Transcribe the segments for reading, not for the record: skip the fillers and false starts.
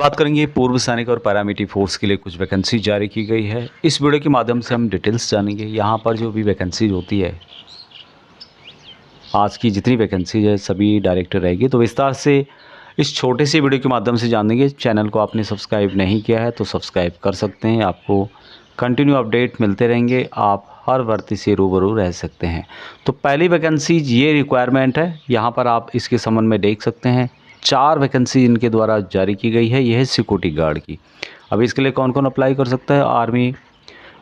बात करेंगे पूर्व सैनिक और पैरामिलिट्री फोर्स के लिए कुछ वैकेंसी जारी की गई है। इस वीडियो के माध्यम से हम डिटेल्स जानेंगे। यहाँ पर जो भी वैकेंसी होती है, आज की जितनी वैकेंसी है सभी डायरेक्ट रहेगी, तो विस्तार से इस छोटे से वीडियो के माध्यम से जानेंगे। चैनल को आपने सब्सक्राइब नहीं किया है तो सब्सक्राइब कर सकते हैं। आपको कंटिन्यू अपडेट मिलते रहेंगे, आप हर भर्ती से रूबरू रह सकते हैं। तो पहली वैकेंसी ये रिक्वायरमेंट है, यहाँ पर आप इसके संबंध में देख सकते हैं। 4 वैकेंसी इनके द्वारा जारी की गई है। यह है सिक्योरिटी गार्ड की। अब इसके लिए कौन कौन अप्लाई कर सकता है? Army,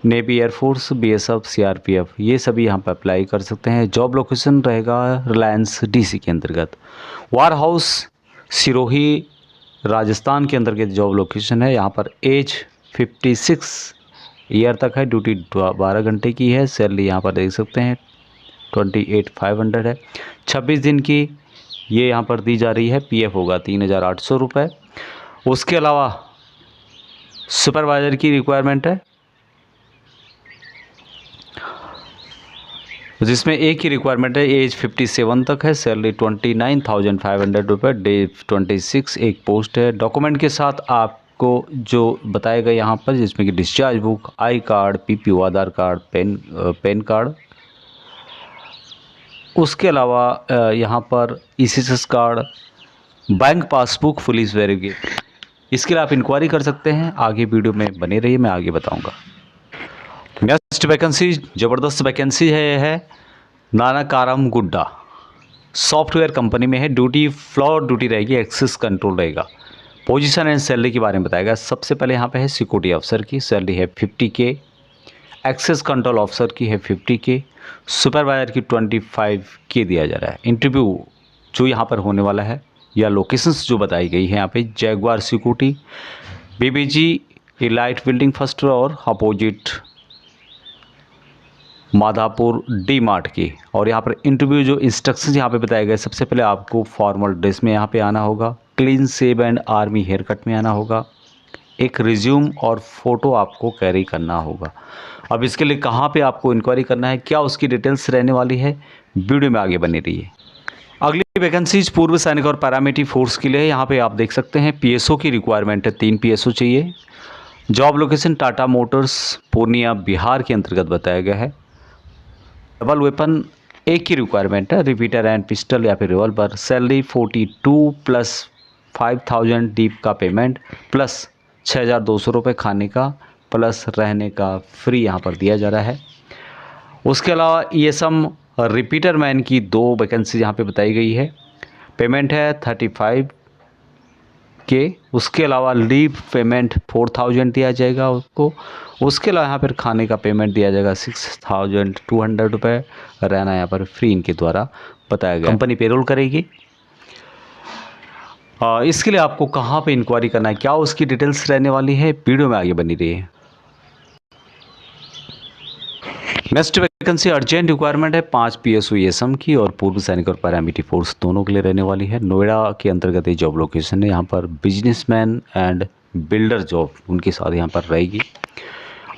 navy, air force, BSF, CRPF, ये सभी यहाँ पर अप्लाई कर सकते हैं। जॉब लोकेशन रहेगा रिलायंस डीसी के अंतर्गत। वार हाउस सिरोही राजस्थान के अंतर्गत जॉब लोकेशन है। यहाँ पर एज 56 ईयर तक है। ड्यूटी 12 घंटे की है। सैलरी यहाँ पर देख सकते हैं 28,500 है। 26 दिन की ये यहाँ पर दी जा रही है। पीएफ होगा 3,800 रुपये। उसके अलावा सुपरवाइज़र की रिक्वायरमेंट है, जिसमें एक ही रिक्वायरमेंट है। एज 57 तक है। सैलरी 29,500 रुपये। डे 26 एक पोस्ट है। डॉक्यूमेंट के साथ आपको जो बताया गया यहाँ पर, जिसमें कि discharge book, I card, PPO, Aadhaar card, pan card, उसके अलावा यहाँ पर ECS card, bank passbook, police verification. इसके लिए आप इंक्वायरी कर सकते हैं। आगे वीडियो में बने रहिए, मैं आगे बताऊंगा। नेक्स्ट वैकेंसी ज़बरदस्त वैकेंसी है। यह है नानाकारम गुड्डा सॉफ्टवेयर कंपनी में है। ड्यूटी फ्लोर ड्यूटी रहेगी, एक्सेस कंट्रोल रहेगा। पोजीशन एंड सैलरी के बारे में बताएगा। सबसे पहले यहाँ पे है सिक्योरिटी अफसर की, सैलरी है 50K। एक्सेस कंट्रोल ऑफिसर की है 50K। सुपरवाइजर की 25K दिया जा रहा है। इंटरव्यू जो यहाँ पर होने वाला है या लोकेशंस जो बताई गई है यहाँ पे, Jaguar security, BBG elite building first floor opposite Madhapur D Mart की। और यहाँ पर इंटरव्यू जो इंस्ट्रक्शंस यहाँ पे बताए गए, सबसे पहले आपको फॉर्मल ड्रेस में यहाँ पे आना होगा। Clean shave and army haircut में आना होगा। एक रिज्यूम और फोटो आपको कैरी करना होगा। अब इसके लिए कहाँ पे आपको इंक्वायरी करना है, क्या उसकी डिटेल्स रहने वाली है, वीडियो में आगे बनी रहिए। अगली वैकेंसीज पूर्व सैनिक और पैरामिलिट्री फोर्स के लिए। यहाँ पे आप देख सकते हैं पीएसओ की रिक्वायरमेंट है। 3 पीएसओ चाहिए। Job location Tata Motors Purnia Bihar के अंतर्गत बताया गया है। डबल वेपन एक की रिक्वायरमेंट है, रिपीटर एंड पिस्टल या फिर रिवॉल्वर। सैलरी 42 प्लस 5,000 डीप का पेमेंट प्लस 6,200 रुपये खाने का प्लस रहने का फ्री यहाँ पर दिया जा रहा है। उसके अलावा ईएसएम रिपीटर मैन की 2 वैकेंसी यहाँ पे बताई गई है। पेमेंट है 35K। उसके अलावा लीव पेमेंट 4,000 दिया जाएगा उसको। उसके अलावा यहाँ पर खाने का पेमेंट दिया जाएगा 6,200 रुपये। रहना यहाँ पर फ्री इनके द्वारा बताया गया। कंपनी पेरोल करेगी। इसके लिए आपको कहाँ पे इंक्वायरी करना है, क्या उसकी डिटेल्स रहने वाली है, वीडियो में आगे बनी रही है। नेक्स्ट वैकेंसी अर्जेंट रिक्वायरमेंट है 5 पीएसओ ईएसएम की और पूर्व सैनिक और पैरामिलिट्री फोर्स दोनों के लिए रहने वाली है। नोएडा के अंतर्गत ये जॉब लोकेशन है। यहाँ पर बिजनेसमैन एंड बिल्डर जॉब उनके साथ यहाँ पर रहेगी।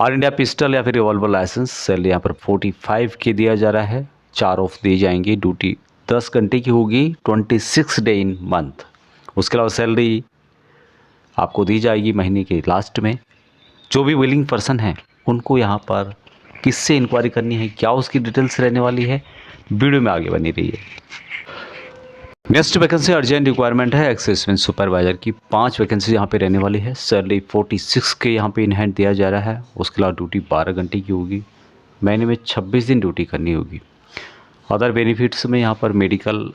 ऑल इंडिया पिस्टल या फिर रिवॉल्वर लाइसेंस। सैलरी यहाँ पर 45K दिया जा रहा है। 4 ऑफ दी जाएंगी। ड्यूटी 10 घंटे की होगी, 26 डे इन मंथ। उसके अलावा सैलरी आपको दी जाएगी महीने के लास्ट में। जो भी विलिंग पर्सन हैं उनको यहाँ पर किससे इंक्वायरी करनी है, क्या उसकी डिटेल्स रहने वाली है, वीडियो में आगे बनी रही है। नेक्स्ट वैकेंसी अर्जेंट रिक्वायरमेंट है एक्सेसमेंट सुपरवाइजर की। 5 वैकेंसी यहाँ पे रहने वाली है। सैलरी 46K यहाँ पे इन हैंड दिया जा रहा है। उसके अलावा ड्यूटी 12 घंटे की होगी। महीने में 26 दिन ड्यूटी करनी होगी। अदर बेनिफिट्स में यहाँ पर मेडिकल,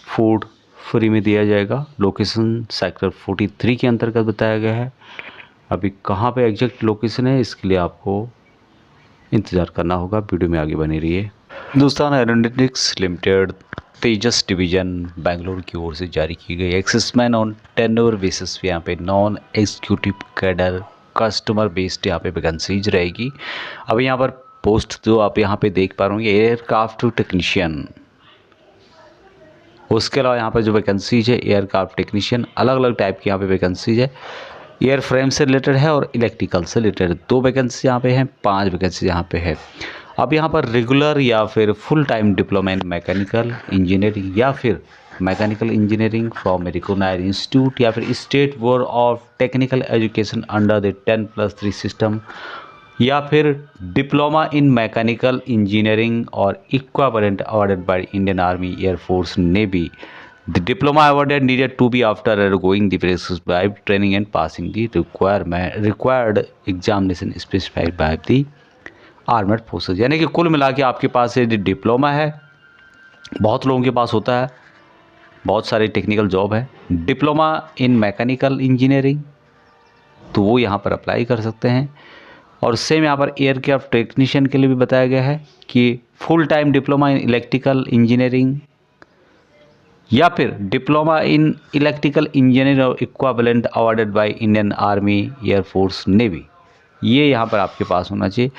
फूड फ्री में दिया जाएगा। लोकेशन सेक्टर 43 के अंतर्गत बताया गया है। अभी कहाँ पे एग्जैक्ट लोकेशन है इसके लिए आपको इंतज़ार करना होगा, वीडियो में आगे बनी रही है। हिंदुस्तान एरोनॉटिक्स लिमिटेड तेजस डिवीज़न बेंगलोर की ओर से जारी की गई एक्सेसमैन ऑन टेन्योर बेसिस पे यहाँ पे non executive cadre customer based यहाँ पे वैकेंसीज रहेगी। अब यहाँ पर पोस्ट जो आप यहाँ पे देख पा रहे होंगे एयरक्राफ्ट टेक्नीशियन। उसके अलावा यहाँ पर जो वैकेंसीज है एयरक्राफ्ट टेक्नीशियन, अलग अलग टाइप की यहाँ पे वैकेंसीज है। एयर फ्रेम से रिलेटेड है और इलेक्ट्रिकल से रिलेटेड 2 वैकेंसी यहाँ पे हैं। 5 वैकेंसी यहाँ पे है। अब यहाँ पर रेगुलर या फिर full time diploma in mechanical engineering या फिर mechanical engineering from a recognised institute, या फिर state board of technical education under the 10+3 system, या फिर डिप्लोमा इन मैकेनिकल इंजीनियरिंग और equivalent awarded by Indian army, air force, navy. The diploma awarded needed to be after undergoing the prescribed training and passing the required examination specified by the armed forces. यानी कि कुल मिला के आपके पास ये diploma है, बहुत लोगों के पास होता है, बहुत सारे टेक्निकल जॉब है. डिप्लोमा इन मैकेनिकल इंजीनियरिंग, तो वो यहाँ पर अप्लाई कर सकते हैं. और सेम यहाँ पर एयरक्राफ्ट टेक्नीशियन के लिए भी बताया गया है कि full time diploma in electrical engineering, या फिर डिप्लोमा इन इलेक्ट्रिकल इंजीनियरिंग और equivalent awarded by Indian army, air force, navy, ये यहाँ पर आपके पास होना चाहिए.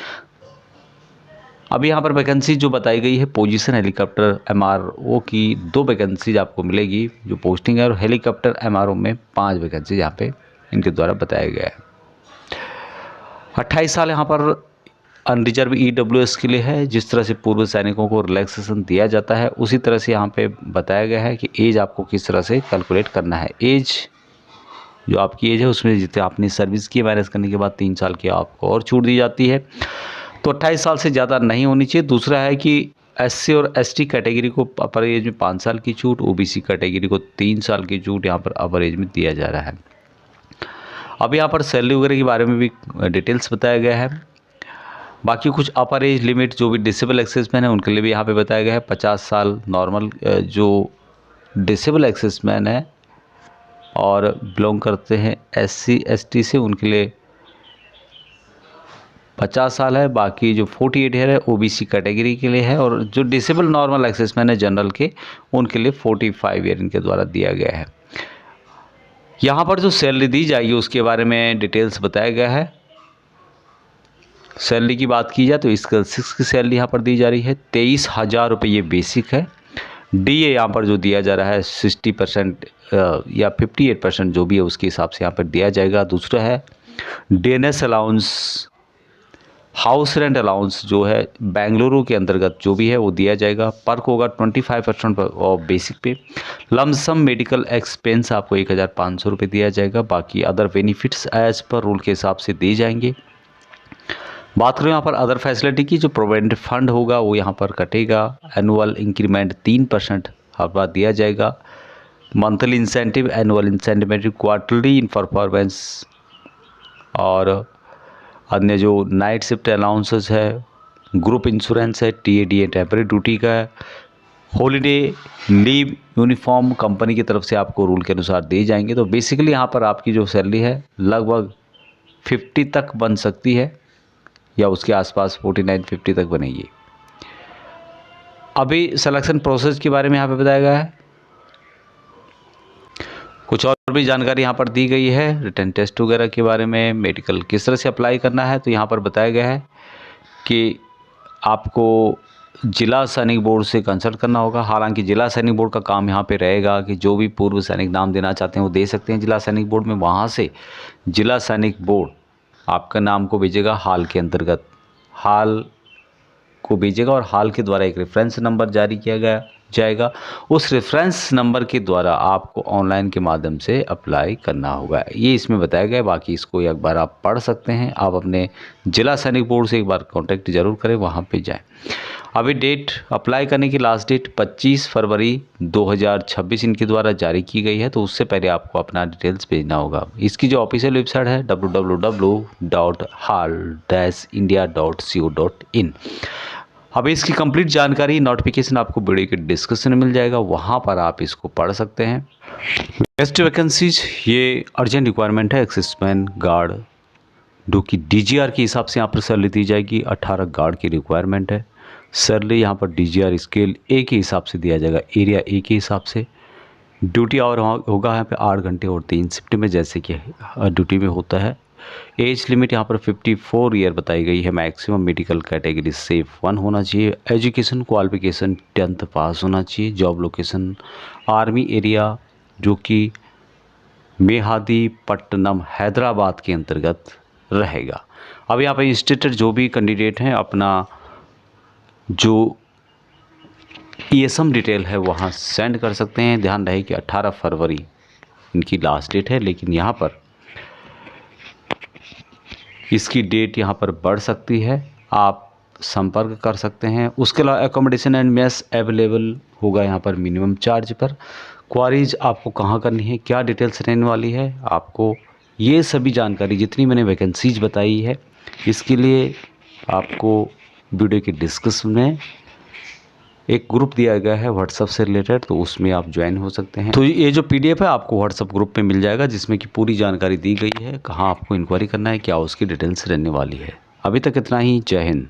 अब यहाँ पर वैकेंसी जो बताई गई है पोजीशन हेलीकॉप्टर MRO की 2 वैकेंसीज आपको मिलेगी जो पोस्टिंग है, और हेलीकॉप्टर MRO में 5 वैकेंसीज यहाँ पे इनके द्वारा बताया गया है. 28 साल यहाँ पर अनरिजर्व EWS के लिए है. जिस तरह से पूर्व सैनिकों को रिलैक्सेशन दिया जाता है उसी तरह से यहाँ पे बताया गया है कि एज आपको किस तरह से कैलकुलेट करना है. एज जो आपकी एज है उसमें जितने आपने सर्विस की माइनस करने के बाद 3 साल की आपको और छूट दी जाती है, तो 28 साल से ज़्यादा नहीं होनी चाहिए. दूसरा है कि SC और ST कैटेगरी को अपर एज में 5 साल की छूट, OBC कैटेगरी को 3 साल की छूट यहाँ पर अपर एज में दिया जा रहा है. अब यहाँ पर सैलरी वगैरह के बारे में भी डिटेल्स बताया गया है. बाकी कुछ अपर एज लिमिट जो भी डिसेबल एक्सेसमैन है उनके लिए भी यहाँ पे बताया गया है. 50 साल नॉर्मल जो डिसेबल एक्सेसमैन है और बिलोंग करते हैं SC ST से, उनके लिए 50 साल है. बाकी जो 48 है OBC कैटेगरी के लिए है, और जो डिसेबल नॉर्मल एक्सेसमैन है जनरल के, उनके लिए 45 ईयर इनके द्वारा दिया गया है. यहाँ पर जो सैलरी दी जाएगी उसके बारे में डिटेल्स बताया गया है. सैलरी की बात की जाए तो स्केल 6 की सैलरी यहाँ पर दी जा रही है 23,000 रुपये, ये बेसिक है. DA यहाँ पर जो दिया जा रहा है 60% या 58% जो भी है उसके हिसाब से यहाँ पर दिया जाएगा. दूसरा है DNS allowance, house rent allowance जो है बेंगलुरु के अंतर्गत जो भी है वो दिया जाएगा. पर्क होगा 25% of basic pay. Lump sum medical expense आपको 1,500 रुपये दिया जाएगा. बाकी other benefits as per rule के हिसाब से दिए जाएंगे. बात करें यहाँ पर अदर फैसिलिटी की, जो प्रोविडेंट फंड होगा वो यहाँ पर कटेगा. एनुअल इंक्रीमेंट 3% हर बार दिया जाएगा. Monthly incentive, annual incentive, quarterly इन परफॉर्मेंस, और अन्य जो नाइट शिफ्ट अलाउंसेस है, ग्रुप इंश्योरेंस है, TADA टेम्परेरी ड्यूटी का है, हॉलीडे लीव, यूनिफॉर्म कंपनी की तरफ से आपको रूल के अनुसार दिए जाएंगे. तो बेसिकली यहाँ पर आपकी जो सैलरी है लगभग 50 तक बन सकती है या उसके आसपास 49-50 तक बनेगी. अभी सिलेक्शन प्रोसेस के बारे में यहाँ पे बताया गया है. कुछ और भी जानकारी यहाँ पर दी गई है रिटन टेस्ट वगैरह के बारे में, मेडिकल किस तरह से अप्लाई करना है. तो यहाँ पर बताया गया है कि आपको जिला सैनिक बोर्ड से कंसल्ट करना होगा. हालांकि जिला सैनिक बोर्ड का काम यहाँ पे रहेगा कि जो भी पूर्व सैनिक नाम देना चाहते हैं वो दे सकते हैं जिला सैनिक बोर्ड में. वहाँ से जिला सैनिक बोर्ड आपका नाम को भेजेगा हाल के अंतर्गत, हाल को भेजेगा और हाल के द्वारा एक रेफरेंस नंबर जारी किया जाएगा. उस रेफरेंस नंबर के द्वारा आपको ऑनलाइन के माध्यम से अप्लाई करना होगा. ये इसमें बताया गया. बाकी इसको एक बार आप पढ़ सकते हैं. आप अपने जिला सैनिक बोर्ड से एक बार कांटेक्ट जरूर करें, वहाँ पे जाएं. अभी डेट अप्लाई करने की लास्ट डेट 25 फरवरी 2026 इनके द्वारा जारी की गई है. तो उससे पहले आपको अपना डिटेल्स भेजना होगा. इसकी जो ऑफिशियल वेबसाइट है www.hal-india.co.in. अभी इसकी कंप्लीट जानकारी नोटिफिकेशन आपको वीडियो के डिस्क्रिप्शन में मिल जाएगा, वहाँ पर आप इसको पढ़ सकते हैं. नेक्स्ट वैकेंसीज, ये अर्जेंट रिक्वायरमेंट है एक्सिसमैन गार्ड, जो कि DGR के हिसाब से यहाँ पर सैलरी दी जाएगी. 18 गार्ड की रिक्वायरमेंट है. सैलरी यहाँ पर DGR स्केल A के हिसाब से दिया जाएगा, एरिया A के हिसाब से. ड्यूटी आवर होगा यहाँ पे 8 घंटे और 3 शिफ्ट में, जैसे कि ड्यूटी में होता है. एज लिमिट यहाँ पर 54 ईयर बताई गई है. मैक्सिमम मेडिकल कैटेगरी से 1 होना चाहिए. एजुकेशन क्वालिफिकेशन 10th पास होना चाहिए. जॉब लोकेशन आर्मी एरिया जो कि मेहादीपट्टनम हैदराबाद के अंतर्गत रहेगा. अब यहाँ पर इंस्टेटेड जो भी कैंडिडेट हैं अपना जो ईएसएम डिटेल है वहाँ सेंड कर सकते हैं। ध्यान रहे कि 18 फरवरी इनकी लास्ट डेट है, लेकिन यहाँ पर इसकी डेट यहाँ पर बढ़ सकती है, आप संपर्क कर सकते हैं। उसके अलावा एकोमोडेशन एंड मेस अवेलेबल होगा यहाँ पर मिनिमम चार्ज पर। क्वारीज आपको कहाँ करनी है, क्या डिटेल्स रहने वाली है, आपको ये सभी जानकारी जितनी मैंने वैकेंसीज बताई है, इसके लिए आपको वीडियो के डिस्क्रिप्शन में एक ग्रुप दिया गया है व्हाट्सएप से रिलेटेड, तो उसमें आप ज्वाइन हो सकते हैं। तो ये जो पीडीएफ है आपको व्हाट्सएप ग्रुप पे मिल जाएगा, जिसमें कि पूरी जानकारी दी गई है, कहाँ आपको इंक्वायरी करना है, क्या उसकी डिटेल्स रहने वाली है। अभी तक इतना ही। जय हिंद।